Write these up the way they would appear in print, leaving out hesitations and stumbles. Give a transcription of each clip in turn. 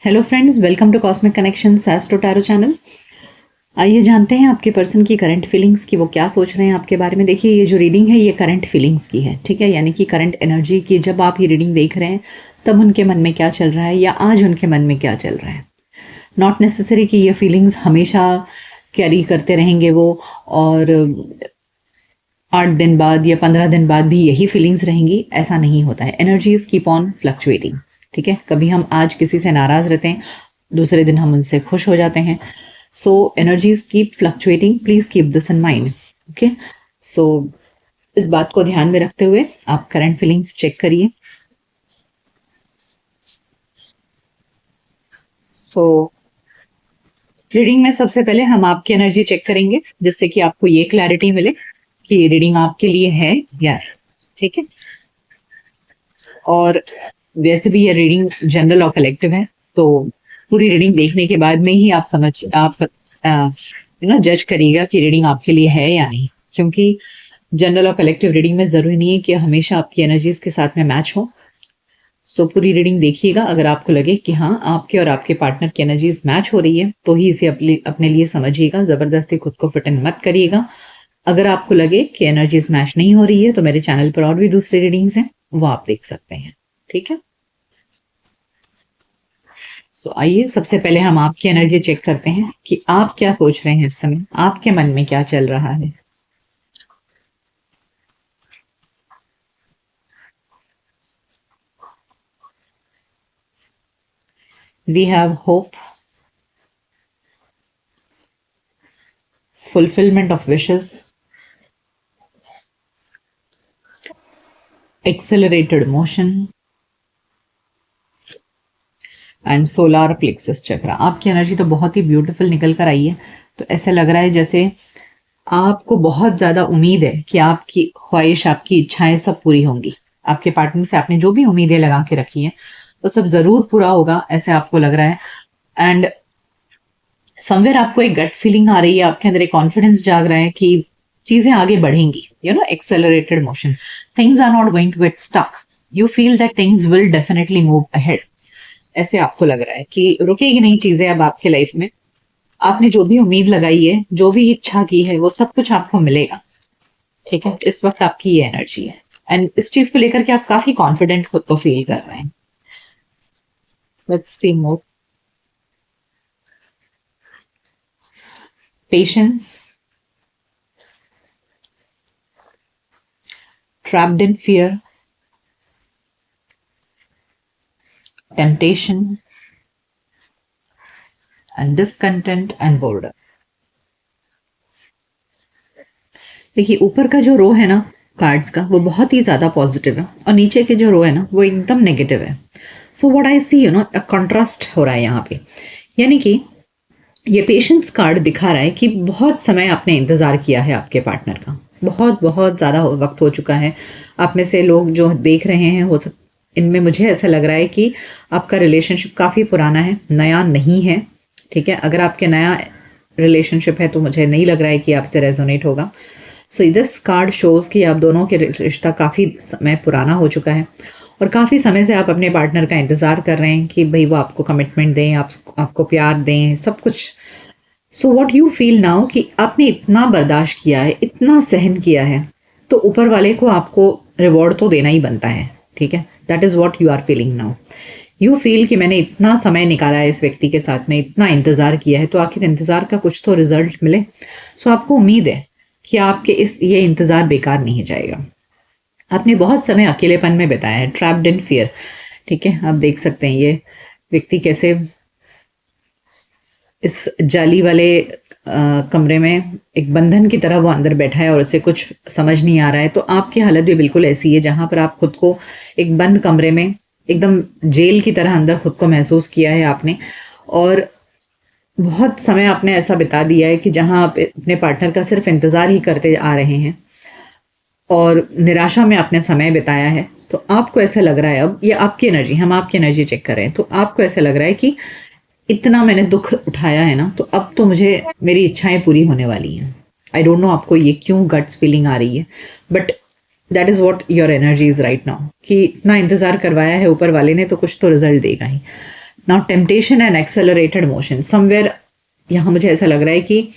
Hello friends, welcome to cosmic connections astro tarot channel. आइए जानते हैं आपके पर्सन की करंट फीलिंग्स की, वो क्या सोच रहे हैं आपके बारे में। देखिए, ये जो रीडिंग है ये करंट फीलिंग्स की है, ठीक है, यानी कि करंट एनर्जी की। जब आप ये रीडिंग देख रहे हैं तब उनके मन में क्या चल रहा है या आज उनके मन में क्या चल रहा है। नॉट नेसेसरी कि ये फीलिंग्स हमेशा कैरी करते रहेंगे वो, और 8 दिन बाद या 15 दिन बाद भी यही फीलिंग्स रहेंगी, ऐसा नहीं होता है। एनर्जीज कीप ऑन फ्लक्चुएटिंग, ठीक है। कभी हम आज किसी से नाराज रहते हैं, दूसरे दिन हम उनसे खुश हो जाते हैं। So energies keep fluctuating, please keep this in mind, okay. So इस बात को ध्यान में रखते हुए आप करंट फीलिंग्स चेक करिए। सो रीडिंग में सबसे पहले हम आपकी एनर्जी चेक करेंगे, जिससे कि आपको ये क्लैरिटी मिले कि रीडिंग आपके लिए है या, ठीक है। और वैसे भी ये रीडिंग जनरल और कलेक्टिव है, तो पूरी रीडिंग देखने के बाद में ही आप जज करिएगा कि रीडिंग आपके लिए है या नहीं। क्योंकि जनरल और कलेक्टिव रीडिंग में जरूरी नहीं है कि हमेशा आपकी एनर्जीज के साथ में मैच हो। सो पूरी रीडिंग देखिएगा। अगर आपको लगे कि हाँ, आपके और आपके पार्टनर की एनर्जीज मैच हो रही है तो ही इसे अपने लिए समझिएगा। जबरदस्ती खुद को फिट इन मत करिएगा। अगर आपको लगे कि एनर्जीज मैच नहीं हो रही है तो मेरे चैनल पर और भी दूसरी रीडिंग्स हैं, वो आप देख सकते हैं, ठीक है। सो आइए सबसे पहले हम आपकी एनर्जी चेक करते हैं कि आप क्या सोच रहे हैं इस समय, आपके मन में क्या चल रहा है। We have hope, fulfillment of wishes, accelerated motion and solar plexus chakra. आपकी एनर्जी तो बहुत ही ब्यूटीफुल निकल कर आई है। तो ऐसा लग रहा है जैसे आपको बहुत ज़्यादा उम्मीद है कि आपकी ख्वाहिश, आपकी इच्छाएं सब पूरी होंगी। आपके पार्टनर से आपने जो भी उम्मीदें लगा के रखी हैं वो सब ज़रूर पूरा होगा, ऐसे आपको लग रहा है। एंड समवेयर आपको एक गट फीलिंग आ रही है, आपके अंदर एक कॉन्फिडेंस जाग रहा है कि चीजें आगे बढ़ेंगी। Accelerated motion, things are not going to get stuck, you feel that things will definitely move ahead. ऐसे आपको लग रहा है कि रुकेगी नहीं चीजें अब आपके लाइफ में। आपने जो भी उम्मीद लगाई है, जो भी इच्छा की है, वो सब कुछ आपको मिलेगा, ठीक है। इस वक्त आपकी ये एनर्जी है एंड इस चीज को लेकर के आप काफी कॉन्फिडेंट खुद को फील कर रहे हैं। Let's see more. Patience, trapped in fear, temptation and discontent and boredom। देखिए, ऊपर का जो रो है ना कार्ड्स का, वो बहुत ही ज्यादा पॉजिटिव है, और नीचे के जो रो है ना वो एकदम नेगेटिव है। So what I C, a contrast हो रहा है यहाँ पे। यानी कि ये पेशेंस कार्ड दिखा रहा है कि बहुत समय आपने इंतजार किया है आपके पार्टनर का, बहुत बहुत ज्यादा वक्त हो चुका है। आप में से लोग जो देख रहे हैं, हो सकता इनमें मुझे ऐसा लग रहा है कि आपका रिलेशनशिप काफ़ी पुराना है, नया नहीं है, ठीक है। अगर आपके नया रिलेशनशिप है तो मुझे नहीं लग रहा है कि आपसे रेजोनेट होगा। सो दिस कार्ड शोज कि आप दोनों के रिश्ता काफ़ी समय पुराना हो चुका है, और काफ़ी समय से आप अपने पार्टनर का इंतज़ार कर रहे हैं कि भाई वो आपको कमिटमेंट दें, आपको प्यार दें, सब कुछ। So what you feel now कि आपने इतना बर्दाश्त किया है, इतना सहन किया है, तो ऊपर वाले को आपको रिवॉर्ड तो देना ही बनता है, ठीक है। That is what you are feeling now. You feel कि मैंने इतना समय निकाला है इस व्यक्ति के साथ में, इतना इंतज़ार किया है, तो आखिर इंतज़ार का कुछ तो रिजल्ट मिले। सो आपको उम्मीद है कि आपके ये इंतज़ार बेकार नहीं जाएगा। आपने बहुत समय अकेलेपन में बिताया है, ट्रैप्ड इन फियर, ठीक है। आप देख सकते हैं ये व्यक्ति कैसे इस जाली वाले कमरे में एक बंधन की तरह वो अंदर बैठा है और उसे कुछ समझ नहीं आ रहा है। तो आपकी हालत भी बिल्कुल ऐसी है, जहाँ पर आप खुद को एक बंद कमरे में एकदम जेल की तरह अंदर खुद को महसूस किया है आपने, और बहुत समय आपने ऐसा बिता दिया है कि जहाँ आप अपने पार्टनर का सिर्फ इंतज़ार ही करते आ रहे हैं और निराशा में आपने समय बिताया है। तो आपको ऐसा लग रहा है, अब ये आपकी एनर्जी, हम आपकी एनर्जी चेक कर रहे हैं, तो आपको ऐसा लग रहा है कि इतना मैंने दुख उठाया है ना, तो अब तो मुझे मेरी इच्छाएं पूरी होने वाली हैं। आई डोंट नो आपको ये क्यों गट्स फीलिंग आ रही है, but that is what your energy is right now, कि इतना इंतज़ार करवाया है ऊपर वाले ने तो कुछ तो रिजल्ट देगा ही। Now temptation and accelerated motion somewhere, यहाँ मुझे ऐसा लग रहा है कि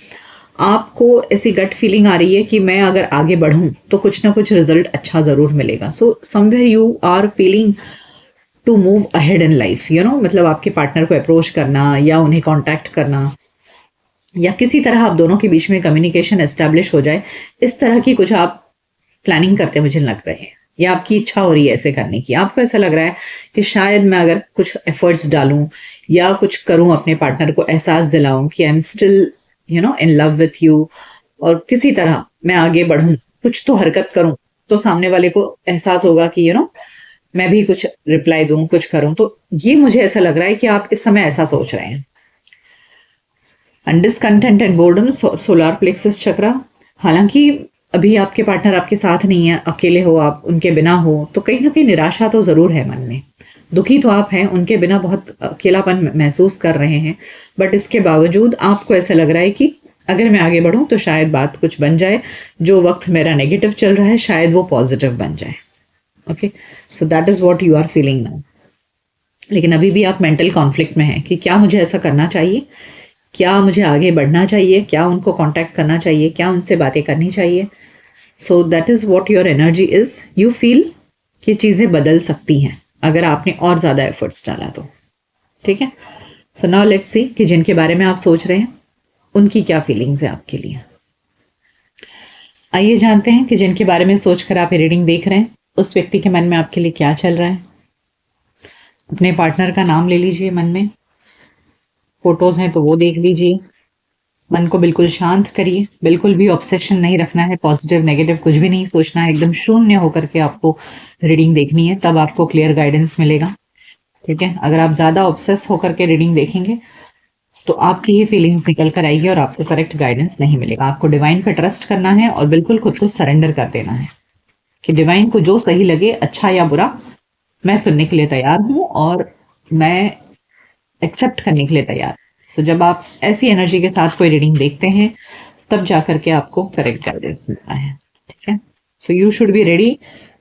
आपको ऐसी गट फीलिंग आ रही है कि मैं अगर आगे बढ़ूं तो कुछ ना कुछ रिजल्ट अच्छा ज़रूर मिलेगा. So somewhere you are feeling to move ahead in life, you know, मतलब आपके पार्टनर को अप्रोच करना या उन्हें कांटेक्ट करना या किसी तरह आप दोनों के बीच में कम्युनिकेशन एस्टेब्लिश हो जाए, इस तरह की कुछ आप प्लानिंग करते मुझे लग रहे हैं, या आपकी इच्छा हो रही है ऐसे करने की. आपको ऐसा लग रहा है कि शायद मैं अगर कुछ एफर्ट्स डालूं या कुछ करूं, अपने पार्टनर को एहसास दिलाऊं कि I am still you know in love with you, और किसी तरह मैं आगे बढ़ूं, कुछ तो हरकत करूं, तो सामने वाले को एहसास होगा कि यू नो मैं भी कुछ रिप्लाई दूं, कुछ करूं. तो ये मुझे ऐसा लग रहा है कि आप इस समय ऐसा सोच रहे हैं. And discontent and boredom, solar plexus chakra. हालांकि अभी आपके पार्टनर आपके साथ नहीं है, अकेले हो आप, उनके बिना हो, तो कहीं ना कहीं निराशा तो ज़रूर है मन में. दुखी तो आप हैं, उनके बिना बहुत अकेलापन महसूस कर रहे हैं, बट इसके बावजूद आपको ऐसा लग रहा है कि अगर मैं आगे बढ़ूं तो शायद बात कुछ बन जाए, जो वक्त मेरा नेगेटिव चल रहा है शायद वो पॉजिटिव बन जाए. Okay, so that is what you are feeling now. लेकिन अभी भी आप मेंटल कॉन्फ्लिक्ट में हैं कि क्या मुझे ऐसा करना चाहिए, क्या मुझे आगे बढ़ना चाहिए, क्या उनको कांटेक्ट करना चाहिए, क्या उनसे बातें करनी चाहिए. सो that is what your energy is. You feel कि चीज़ें बदल सकती हैं अगर आपने और ज़्यादा एफर्ट्स डाला तो. ठीक है, सो नाउ लेट्स सी कि जिनके बारे में आप सोच रहे हैं उनकी क्या फीलिंग्स है आपके लिए. आइए जानते हैं कि जिनके बारे में सोचकर आप ये रीडिंग देख रहे हैं उस व्यक्ति के मन में आपके लिए क्या चल रहा है. अपने पार्टनर का नाम ले लीजिए मन में, फोटोज हैं तो वो देख लीजिए. मन को बिल्कुल शांत करिए, बिल्कुल भी ऑब्सेशन नहीं रखना है, पॉजिटिव नेगेटिव कुछ भी नहीं सोचना है, एकदम शून्य होकर के आपको रीडिंग देखनी है, तब आपको क्लियर गाइडेंस मिलेगा. ठीक है, अगर आप ज़्यादा ऑब्सेस होकर के रीडिंग देखेंगे तो आपकी ये फीलिंग्स निकल कर आएगी और आपको करेक्ट गाइडेंस नहीं मिलेगा. आपको डिवाइन पे ट्रस्ट करना है और बिल्कुल खुद को सरेंडर कर देना है कि डिवाइन को जो सही लगे, अच्छा या बुरा, मैं सुनने के लिए तैयार हूँ और मैं एक्सेप्ट करने के लिए तैयार. सो जब आप ऐसी एनर्जी के साथ कोई रीडिंग देखते हैं तब जाकर के आपको करेक्ट गाइडेंस मिलता है. ठीक है, so you should be ready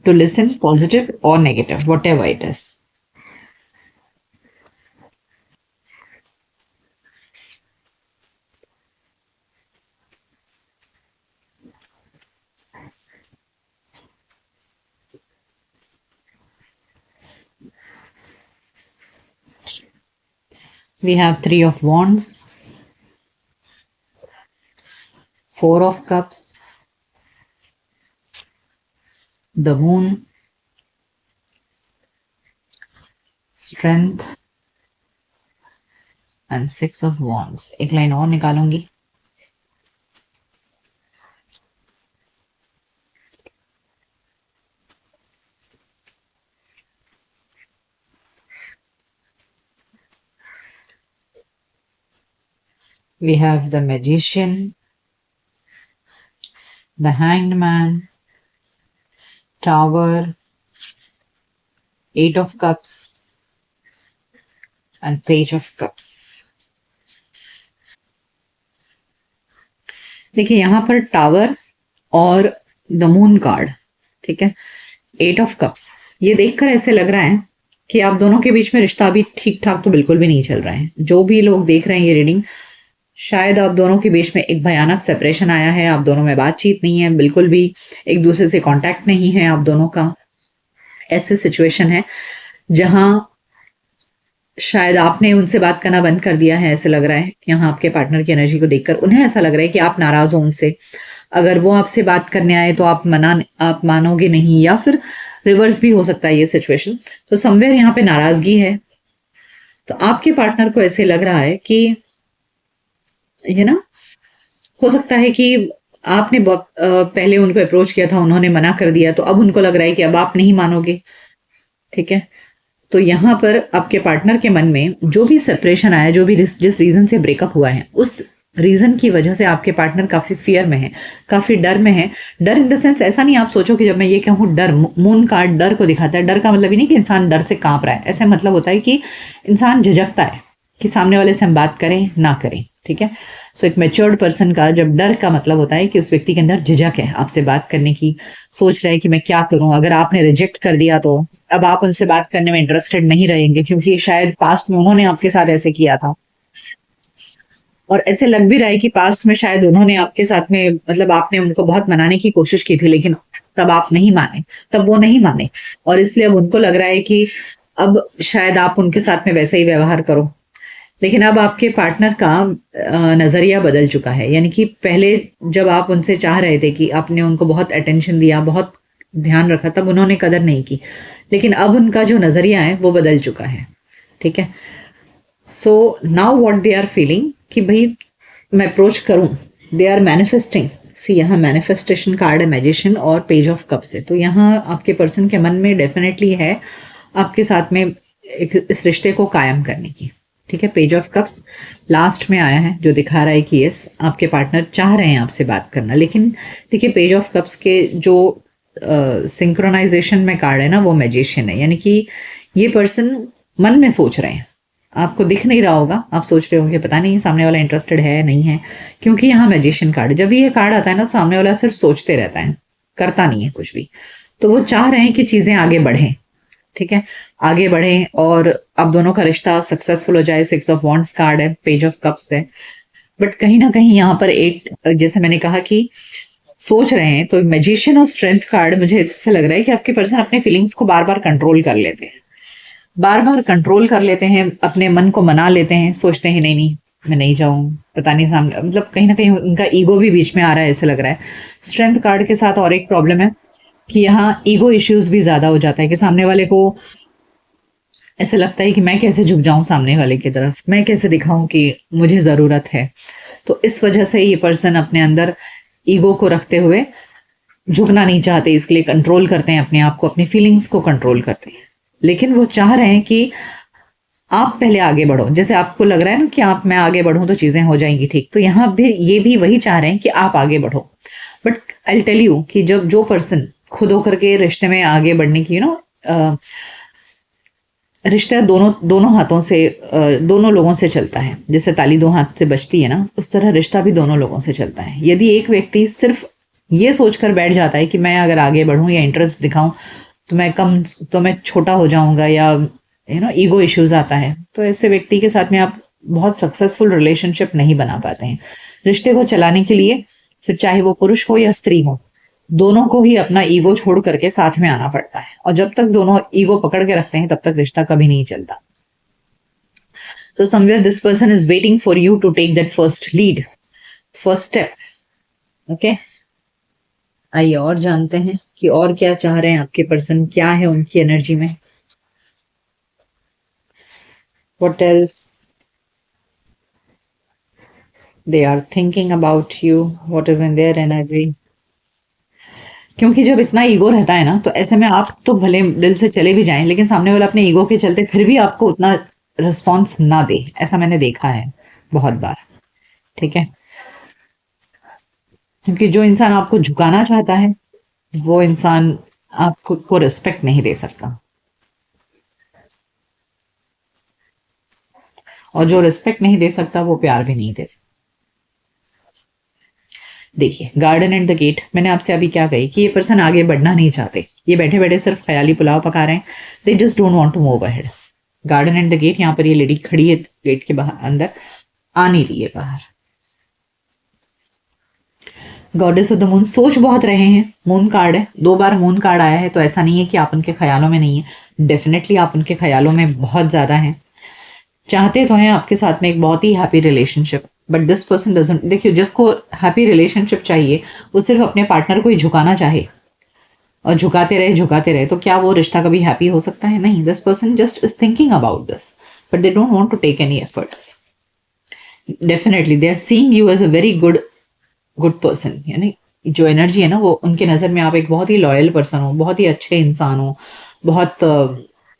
to listen, positive और negative, whatever it is. We have 3 of Wands, 4 of Cups, the Moon, Strength and 6 of Wands. एक लाइन और निकालूंगी. We have the Magician, the Hanged Man, Tower, 8 of Cups and Page of Cups. देखिए यहाँ पर tower और the moon card. ठीक है, 8 of cups, ये देखकर ऐसे लग रहा है कि आप दोनों के बीच में रिश्ता अभी ठीक ठाक तो बिल्कुल भी नहीं चल रहा है. जो भी लोग देख रहे हैं ये रीडिंग, शायद आप दोनों के बीच में एक भयानक सेपरेशन आया है, आप दोनों में बातचीत नहीं है, बिल्कुल भी एक दूसरे से कांटेक्ट नहीं है आप दोनों का. ऐसे सिचुएशन है जहां शायद आपने उनसे बात करना बंद कर दिया है. ऐसे लग रहा है यहाँ आपके पार्टनर की एनर्जी को देखकर उन्हें ऐसा लग रहा है कि आप नाराज हो उनसे. अगर वो आपसे बात करने आए तो आप मानोगे नहीं, या फिर रिवर्स भी हो सकता है ये सिचुएशन. तो समवेयर यहाँ पे नाराजगी है. तो आपके पार्टनर को ऐसे लग रहा है कि ये ना, हो सकता है कि आपने पहले उनको अप्रोच किया था, उन्होंने मना कर दिया, तो अब उनको लग रहा है कि अब आप नहीं मानोगे. ठीक है, तो यहाँ पर आपके पार्टनर के मन में जो भी सेपरेशन आया, जो भी जिस रीजन से ब्रेकअप हुआ है, उस रीजन की वजह से आपके पार्टनर काफी फियर में है, काफी डर में है. डर इन द सेंस, ऐसा नहीं आप सोचो कि जब मैं ये कहूँ डर, मून कार्ड डर को दिखाता है. डर का मतलब ही नहीं कि इंसान डर से कांप रहा है, ऐसा मतलब होता है कि इंसान झिझकता है कि सामने वाले से हम बात करें ना करें. ठीक है। सो एक मैच्योर्ड पर्सन का जब डर का मतलब होता है कि उस व्यक्ति के अंदर झिझक है आपसे बात करने की, सोच रहा है कि मैं क्या करूं, अगर आपने रिजेक्ट कर दिया तो अब आप उनसे बात करने में इंटरेस्टेड नहीं रहेंगे, क्योंकि शायद पास्ट में उन्होंने आपके साथ ऐसे किया था, और ऐसे लग भी रहा है कि पास्ट में शायद उन्होंने आपके साथ में मतलब आपने उनको बहुत मनाने की कोशिश की थी, लेकिन तब आप नहीं माने, तब वो नहीं माने, और इसलिए अब उनको लग रहा है कि अब शायद आप उनके साथ में वैसा ही व्यवहार करो। लेकिन अब आपके पार्टनर का नजरिया बदल चुका है, यानी कि पहले जब आप उनसे चाह रहे थे कि आपने उनको बहुत अटेंशन दिया, बहुत ध्यान रखा, तब उन्होंने कदर नहीं की, लेकिन अब उनका जो नजरिया है वो बदल चुका है। ठीक है। So now what they are feeling कि भाई मैं अप्रोच करूं, दे आर मैनिफेस्टिंग। सी यहाँ मैनिफेस्टेशन कार्ड है मैजिशियन और पेज ऑफ कप्स है, तो यहाँ आपके पर्सन के मन में डेफिनेटली है आपके साथ में एक इस रिश्ते को कायम करने की। ठीक है। पेज ऑफ कप्स लास्ट में आया है, जो दिखा रहा है कि यस आपके पार्टनर चाह रहे हैं आपसे बात करना, लेकिन देखिए पेज ऑफ कप्स के जो सिंक्रोनाइजेशन में कार्ड है ना, वो मैजिशियन है, यानी कि ये पर्सन मन में सोच रहे हैं, आपको दिख नहीं रहा होगा, आप सोच रहे होंगे पता नहीं सामने वाला इंटरेस्टेड है नहीं है, क्योंकि यहाँ मैजिशियन कार्ड, जब ये कार्ड आता है ना तो सामने वाला सिर्फ सोचते रहता है, करता नहीं है कुछ भी। तो वो चाह रहे हैं कि चीजें आगे बढ़ें। ठीक है। आगे बढ़ें और अब दोनों का रिश्ता सक्सेसफुल हो जाए। 6 ऑफ वॉन्ड्स कार्ड है, पेज ऑफ कप्स है, बट कहीं ना कहीं यहाँ पर 8, जैसे मैंने कहा कि सोच रहे हैं, तो मैजिशियन और स्ट्रेंथ कार्ड मुझे इससे लग रहा है कि आपके पर्सन अपने फीलिंग्स को बार बार कंट्रोल कर लेते हैं, बार बार कंट्रोल कर लेते हैं, अपने मन को मना लेते हैं, सोचते हैं नहीं नहीं मैं नहीं जाऊं, पता नहीं सामने, मतलब कहीं ना कहीं उनका ईगो भी बीच में आ रहा है ऐसे लग रहा है। स्ट्रेंथ कार्ड के साथ और एक प्रॉब्लम है कि यहाँ ईगो इश्यूज भी ज्यादा हो जाता है, कि सामने वाले को ऐसा लगता है कि मैं कैसे झुक जाऊं सामने वाले की तरफ, मैं कैसे दिखाऊं कि मुझे जरूरत है। तो इस वजह से ये पर्सन अपने अंदर ईगो को रखते हुए झुकना नहीं चाहते, इसके लिए कंट्रोल करते हैं अपने आप को, अपनी फीलिंग्स को कंट्रोल करते हैं। लेकिन वो चाह रहे हैं कि आप पहले आगे बढ़ो, जैसे आपको लग रहा है ना कि आप मैं आगे बढ़ूं तो चीजें हो जाएंगी ठीक, तो यहाँ भी ये भी वही चाह रहे हैं कि आप आगे बढ़ो। बट आई टेल यू कि जब जो पर्सन खुद होकर के रिश्ते में आगे बढ़ने की रिश्ता दोनों दोनों हाथों से दोनों लोगों से चलता है, जैसे ताली दो हाथ से बजती है ना, उस तरह रिश्ता भी दोनों लोगों से चलता है। यदि एक व्यक्ति सिर्फ ये सोचकर बैठ जाता है कि मैं अगर आगे बढ़ूं या इंटरेस्ट दिखाऊं तो मैं कम, तो मैं छोटा हो जाऊंगा, या ईगो इश्यूज आता है, तो ऐसे व्यक्ति के साथ में आप बहुत सक्सेसफुल रिलेशनशिप नहीं बना पाते हैं। रिश्ते को चलाने के लिए फिर चाहे वो पुरुष हो या स्त्री हो, दोनों को ही अपना ईगो छोड़ करके साथ में आना पड़ता है, और जब तक दोनों ईगो पकड़ के रखते हैं तब तक रिश्ता कभी नहीं चलता। तो somewhere this person is waiting for you to take that first lead, first step. Okay, आइए और जानते हैं कि और क्या चाह रहे हैं आपके पर्सन, क्या है उनकी एनर्जी में। What else they are thinking about you, what is in their energy. क्योंकि जब इतना ईगो रहता है ना, तो ऐसे में आप तो भले दिल से चले भी जाएं, लेकिन सामने वाला अपने ईगो के चलते फिर भी आपको उतना रिस्पॉन्स ना दे, ऐसा मैंने देखा है बहुत बार। ठीक है। क्योंकि जो इंसान आपको झुकाना चाहता है वो इंसान आपको को रिस्पेक्ट नहीं दे सकता, और जो रिस्पेक्ट नहीं दे सकता वो प्यार भी नहीं दे सकता। देखिए गार्डन एंड द गेट, मैंने आपसे अभी क्या कही कि ये पर्सन आगे बढ़ना नहीं चाहते, ये बैठे बैठे सिर्फ ख्याली पुलाव पका रहे हैं, they just don't want to move ahead. Garden and the gate, यहाँ पर ये लेडी खड़ी है गेट के बाहर, अंदर आ नहीं रही है बाहर। गॉडेस ऑफ द मून, सोच बहुत रहे हैं, मून कार्ड है, 2 बार मून कार्ड आया है, तो ऐसा नहीं है कि आप उनके ख्यालों में नहीं है, डेफिनेटली आप उनके ख्यालों में बहुत ज्यादा हैं, चाहते तो हैं आपके साथ में एक बहुत ही happy relationship, but this person doesn't. देखिए जिसको हैप्पी रिलेशनशिप चाहिए वो सिर्फ अपने पार्टनर को ही झुकाना चाहे और झुकाते रहे, तो क्या वो रिश्ता कभी हैप्पी हो सकता है? नहीं। This person just is thinking about this, but they don't want to take any efforts. Definitely they are seeing you as a very good person, यानी जो एनर्जी है ना, वो उनके नज़र में आप एक बहुत ही लॉयल पर्सन हो, बहुत ही अच्छे इंसान हो, बहुत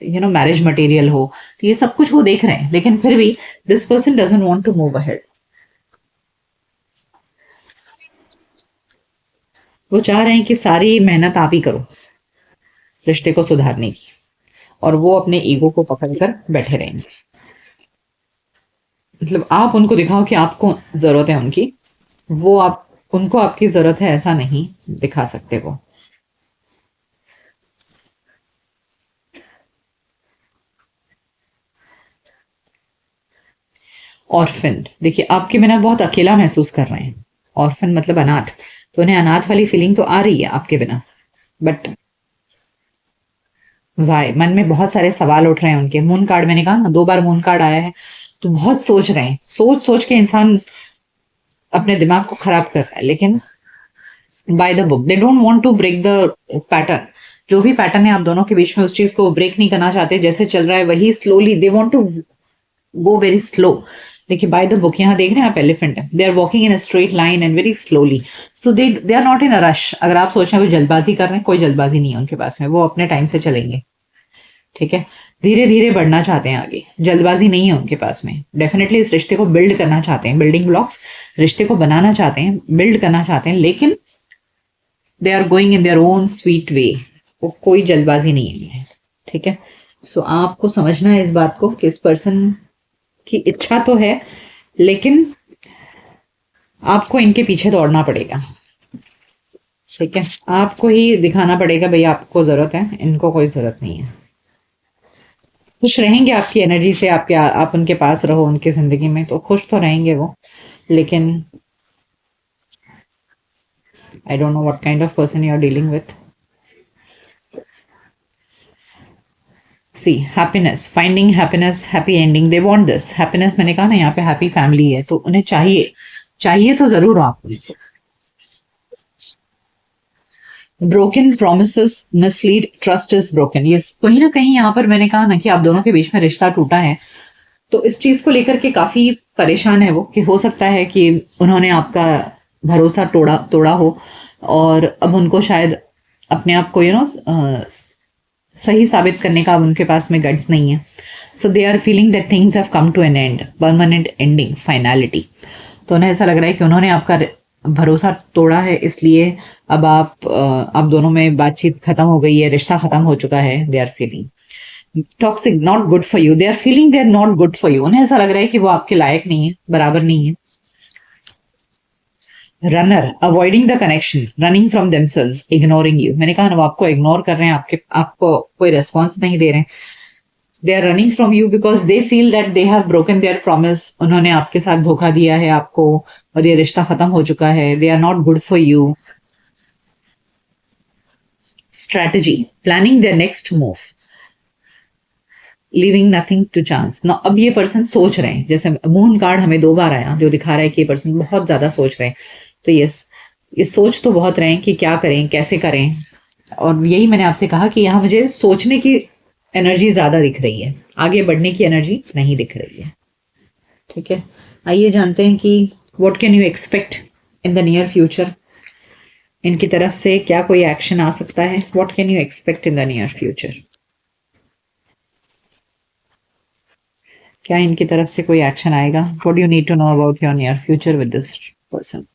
मैरिज मटेरियल हो, तो ये सब कुछ वो देख रहे हैं, लेकिन फिर भी this person doesn't want to move ahead. वो चाह रहे हैं कि सारी मेहनत आप ही करो रिश्ते को सुधारने की, और वो अपने ईगो को पकड़ कर बैठे रहेंगे। मतलब आप उनको दिखाओ कि आपको जरूरत है उनकी, वो आप उनको आपकी जरूरत है ऐसा नहीं दिखा सकते वो। ऑर्फन, देखिए आपके बिना बहुत अकेला महसूस कर रहे हैं। ऑर्फन मतलब अनाथ, तो उन्हें अनाथ वाली फीलिंग तो आ रही है आपके बिना। बट वाई मन में बहुत सारे सवाल उठ रहे हैं उनके। मून कार्ड मैंने कहा ना, 2 बार मून कार्ड आया है, तो बहुत सोच रहे हैं, सोच सोच के इंसान अपने दिमाग को खराब कर रहा है। लेकिन by the book, they don't want to break the pattern. जो भी पैटर्न है आप दोनों के बीच में, उस चीज को ब्रेक नहीं करना चाहते। जैसे चल रहा है वही slowly they want to go very slow. देखिए बाय द बुक, यहाँ देख रहे हैं आप, एलिफेंट है, they are walking in a straight line and very slowly. So they are not in a rush. अगर आप सोच रहे हैं वो जल्दबाजी कर रहे हैं, कोई जल्दबाजी नहीं है उनके पास में, वो अपने टाइम से चलेंगे। ठीक है, धीरे धीरे बढ़ना चाहते हैं आगे, जल्दबाजी नहीं है उनके पास में। डेफिनेटली इस रिश्ते को बिल्ड करना चाहते हैं, बिल्डिंग ब्लॉक्स, रिश्ते को बनाना चाहते हैं, बिल्ड करना चाहते हैं, लेकिन they are going in their own sweet way. वो कोई जल्दबाजी नहीं है। ठीक है, सो आपको समझना है इस बात को कि इस पर्सन की इच्छा तो है, लेकिन आपको इनके पीछे दौड़ना पड़ेगा। ठीक है, आपको ही दिखाना पड़ेगा भाई आपको जरूरत है, इनको कोई जरूरत नहीं है। खुश रहेंगे आपकी एनर्जी से, आपके आप उनके पास रहो, उनकी जिंदगी में तो खुश तो रहेंगे वो। लेकिन I don't know what kind of person you are dealing with. See happiness, finding happiness, happy ending, they want this happiness. मैंने कहा ना यहाँ पे हैप्पी फैमिली है, तो उन्हें चाहिए, चाहिए तो जरूर आपको। Broken promises mislead, trust is broken. ये कहीं ना कहीं यहाँ पर मैंने कहा ना कि आप दोनों के बीच में रिश्ता टूटा है, तो इस चीज को लेकर के काफी परेशान है वो, कि हो सकता है कि उन्होंने आपका भरोसा तोड़ा तोड़ा हो, और अब उनको शायद अपने आप को सही साबित करने का अब उनके पास में गट्स नहीं है। So they are feeling that things have come to an end, permanent ending, finality. तो उन्हें ऐसा लग रहा है कि उन्होंने आपका भरोसा तोड़ा है, इसलिए अब आप दोनों में बातचीत खत्म हो गई है, रिश्ता खत्म हो चुका है। They are feeling toxic, not good for you. They are feeling they are not good for you. उन्हें ऐसा लग रहा है कि वो आपके लायक नहीं है, बराबर नहीं है। Runner, avoiding the connection, running from themselves, ignoring you. मैंने कहा ना वो आपको इग्नोर कर रहे हैं, आपको कोई रेस्पॉन्स नहीं दे रहे हैं। They are running from you because they feel that they have broken their promise. उन्होंने आपके साथ धोखा दिया है आपको, और ये रिश्ता खत्म हो चुका है। They are not good for you. Strategy, planning their next move, leaving nothing to chance. ना अब ये पर्सन सोच रहे हैं, जैसे मून कार्ड हमें 2 बार आया जो दिखा रहा है कि ये पर्सन बहुत ज्यादा सोच रहे हैं। तो ये सोच तो बहुत रहे हैं कि क्या करें, कैसे करें। और यही मैंने आपसे कहा कि यहाँ मुझे सोचने की एनर्जी ज्यादा दिख रही है, आगे बढ़ने की एनर्जी नहीं दिख रही है। ठीक है, आइए जानते हैं कि what can you expect in the near future. इनकी तरफ से क्या कोई एक्शन आ सकता है? What can you expect in the near future? क्या इनकी तरफ से कोई एक्शन आएगा? What do you need to know about your near future with this person?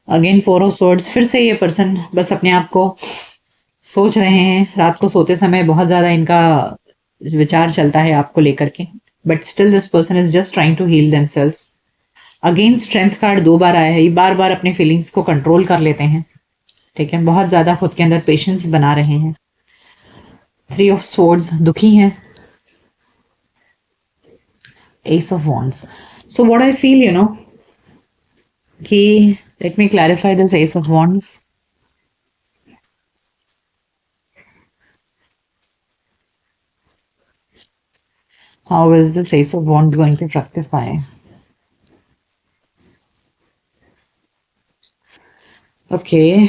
Again 4 of swords, फिर से ये पर्सन बस अपने आप को सोच रहे हैं। रात को सोते समय बहुत ज्यादा इनका विचार चलता है आपको लेकर के, but still this person is just trying to heal themselves. Again strength card 2 बार आया है, ये बार बार अपने फीलिंग्स को कंट्रोल कर लेते हैं। ठीक है, बहुत ज्यादा खुद के अंदर पेशेंस बना रहे हैं। 3 ऑफ स्वॉर्ड्स, दुखी हैं। S of wands. So what I feel कि let me clarify this Ace of Wands. How is this Ace of Wands going to fructify? Okay.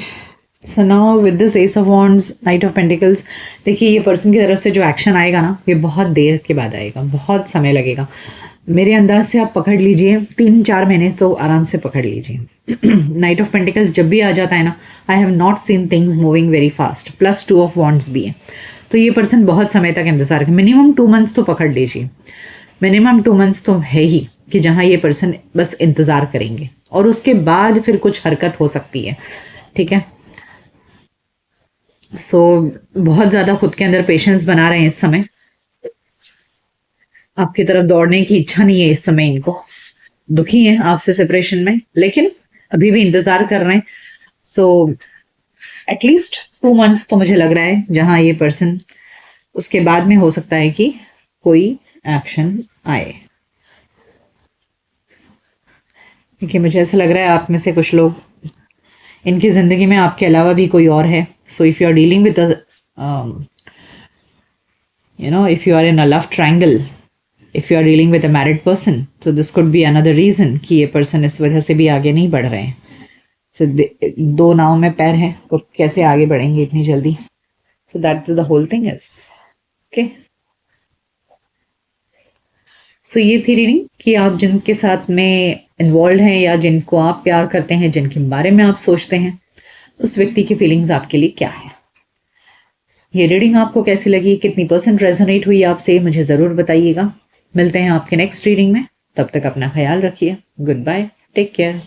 So now with this Ace of Wands, Knight of Pentacles, देखिए ये person की तरफ से जो action आएगा ना, ये बहुत देर के बाद आएगा, बहुत समय लगेगा। मेरे अंदाज से आप पकड़ लीजिए 3-4 महीने तो आराम से पकड़ लीजिए। नाइट ऑफ पेंटिकल्स जब भी आ जाता है ना, I have not seen things moving very fast. Plus 2 of wands भी है, तो ये पर्सन बहुत समय तक इंतजार कर, मिनिमम 2 मंथ्स तो पकड़ लीजिए, मिनिमम 2 मंथ्स तो है ही कि जहाँ ये पर्सन बस इंतज़ार करेंगे और उसके बाद फिर कुछ हरकत हो सकती है, ठीक है। सो बहुत ज़्यादा खुद के अंदर पेशेंस बना रहे हैं इस समय, आपकी तरफ दौड़ने की इच्छा नहीं है इस समय इनको, दुखी हैं आपसे सेपरेशन में, लेकिन अभी भी इंतज़ार कर रहे हैं। सो एटलीस्ट 2 मंथ्स तो मुझे लग रहा है जहाँ ये पर्सन, उसके बाद में हो सकता है कि कोई एक्शन आए। देखिए मुझे ऐसा लग रहा है आप में से कुछ लोग, इनकी ज़िंदगी में आपके अलावा भी कोई और है। So if you are dealing with if you are in a love triangle, if you are dealing with a married person, so this could be another reason कि ये person इस वजह से भी आगे नहीं बढ़ रहे हैं। So दो नाव में पैर हैं तो कैसे आगे बढ़ेंगे इतनी जल्दी। So that's the whole thing is okay. सो ये थी रीडिंग कि आप जिनके साथ में इन्वॉल्व हैं या जिनको आप प्यार करते हैं, जिनके बारे में आप सोचते हैं, उस व्यक्ति की फीलिंग्स आपके लिए क्या है। ये रीडिंग आपको कैसी लगी, कितनी % रेजोनेट हुई आपसे, मुझे ज़रूर बताइएगा। मिलते हैं आपके नेक्स्ट रीडिंग में, तब तक अपना ख्याल रखिए। Goodbye, take care.